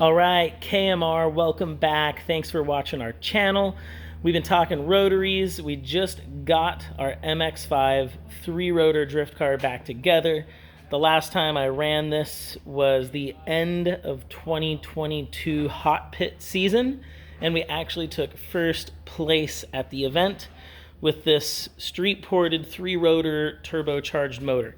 All right, KMR, welcome back. Thanks for watching our channel. We've been talking rotaries. We just got our MX5 3-rotor drift car back together. The last time I ran this was the end of 2022 hot pit season, and we actually took first place at the event with this street-ported 3-rotor turbocharged motor.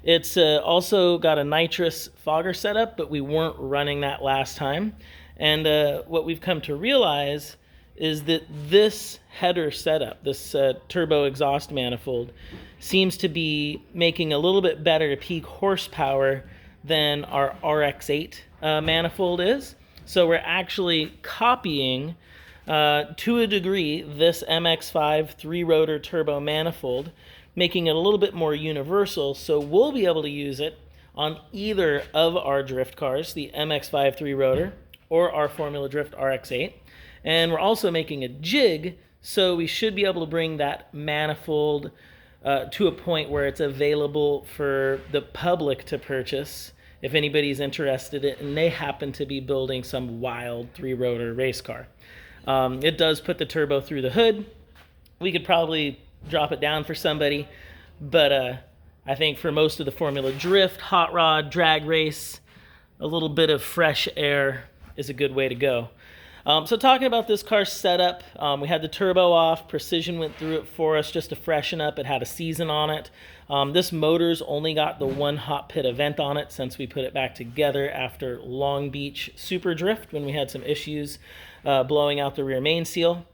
It's also got a nitrous fogger setup, but we weren't running that last time. And what we've come to realize is that this header setup, this turbo exhaust manifold, seems to be making a little bit better peak horsepower than our RX-8 manifold is. So we're actually copying, to a degree, this MX5 3-rotor turbo manifold, making it a little bit more universal, so we'll be able to use it on either of our drift cars, the MX5 3-rotor or our Formula Drift RX-8. And we're also making a jig, so we should be able to bring that manifold to a point where it's available for the public to purchase if anybody's interested in it and they happen to be building some wild 3-rotor race car. It does put the turbo through the hood. We could probably drop it down for somebody, but I think for most of the Formula Drift, hot rod, drag race, a little bit of fresh air is a good way to go. So talking about this car's setup, we had the turbo off. Precision went through it for us just to freshen up. It had a season on it. This motor's only got the one hot pit event on it since we put it back together after Long Beach Super Drift when we had some issues blowing out the rear main seal.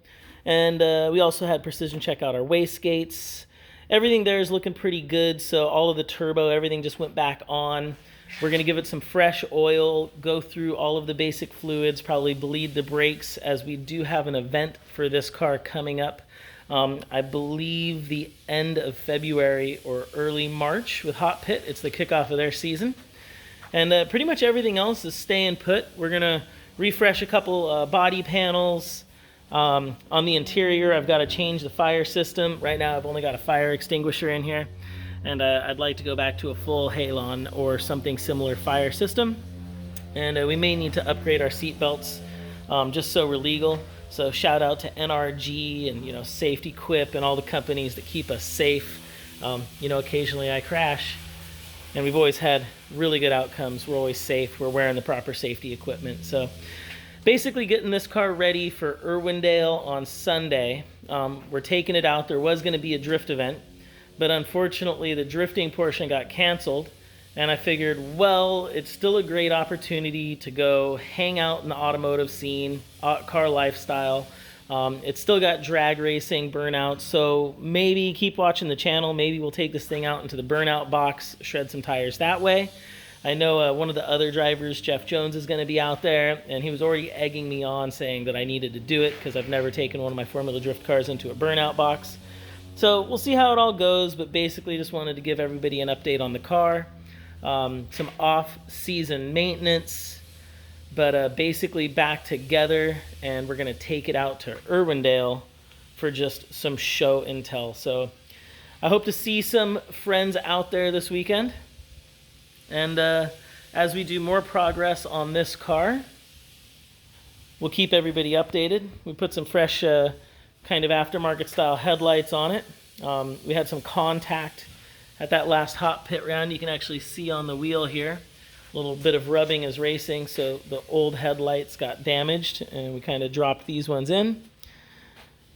And we also had Precision check out our wastegates. Everything there is looking pretty good, so all of the turbo, everything just went back on. We're going to give it some fresh oil, go through all of the basic fluids, probably bleed the brakes, as we do have an event for this car coming up. I believe the end of February or early March with Hot Pit. It's the kickoff of their season. And pretty much everything else is staying put. We're going to refresh a couple body panels. On the interior, I've got to change the fire system. Right now, I've only got a fire extinguisher in here, and I'd like to go back to a full halon or something similar fire system. And we may need to upgrade our seat belts just so we're legal. So shout out to NRG and Safety Quip and all the companies that keep us safe. Occasionally I crash, and we've always had really good outcomes. We're always safe. We're wearing the proper safety equipment. So basically getting this car ready for Irwindale on Sunday. We're taking it out. There was going to be a drift event, but unfortunately the drifting portion got canceled, and I figured, well, it's still a great opportunity to go hang out in the automotive scene, car lifestyle. It's still got drag racing, burnout, so maybe keep watching the channel. Maybe we'll take this thing out into the burnout box, shred some tires that way. I know one of the other drivers, Jeff Jones, is going to be out there, and he was already egging me on saying that I needed to do it because I've never taken one of my Formula Drift cars into a burnout box. So we'll see how it all goes, but basically just wanted to give everybody an update on the car. Some off-season maintenance, but basically back together, and we're going to take it out to Irwindale for just some show and tell. So I hope to see some friends out there this weekend. And as we do more progress on this car, we'll keep everybody updated. We put some fresh kind of aftermarket style headlights on it. We had some contact at that last hot pit round. You can actually see on the wheel here, a little bit of rubbing is racing, so the old headlights got damaged, and we kind of dropped these ones in.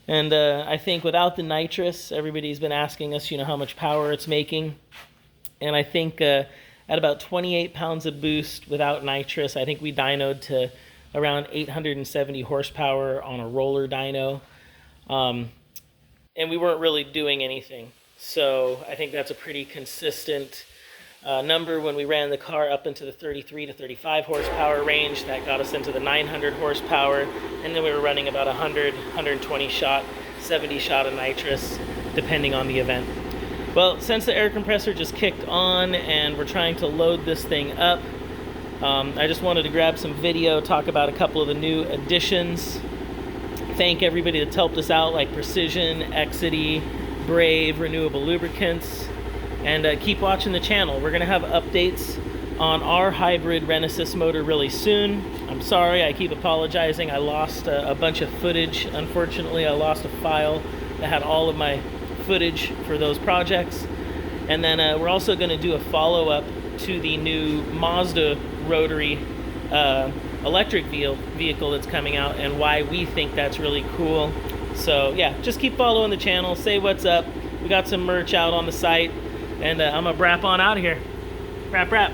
And I think without the nitrous, everybody's been asking us, how much power it's making. And I think at about 28 pounds of boost without nitrous, I think we dynoed to around 870 horsepower on a roller dyno. And we weren't really doing anything. So I think that's a pretty consistent number. When we ran the car up into the 33 to 35 horsepower range, that got us into the 900 horsepower. And then we were running about 100, 120 shot, 70 shot of nitrous, depending on the event. Well, since the air compressor just kicked on and we're trying to load this thing up, I just wanted to grab some video, talk about a couple of the new additions. Thank everybody that's helped us out, like Precision, Exity, Brave, Renewable Lubricants, and keep watching the channel. We're going to have updates on our hybrid Renesis motor really soon. I'm I'm sorry, I keep apologizing. I lost a bunch of footage. Unfortunately, I lost a file that had all of my footage for those projects. And then we're also going to do a follow-up to the new Mazda rotary electric vehicle that's coming out and why we think that's really cool. So yeah, just keep following the channel, say what's up. We got some merch out on the site, and I'm gonna wrap on out of here. Wrap.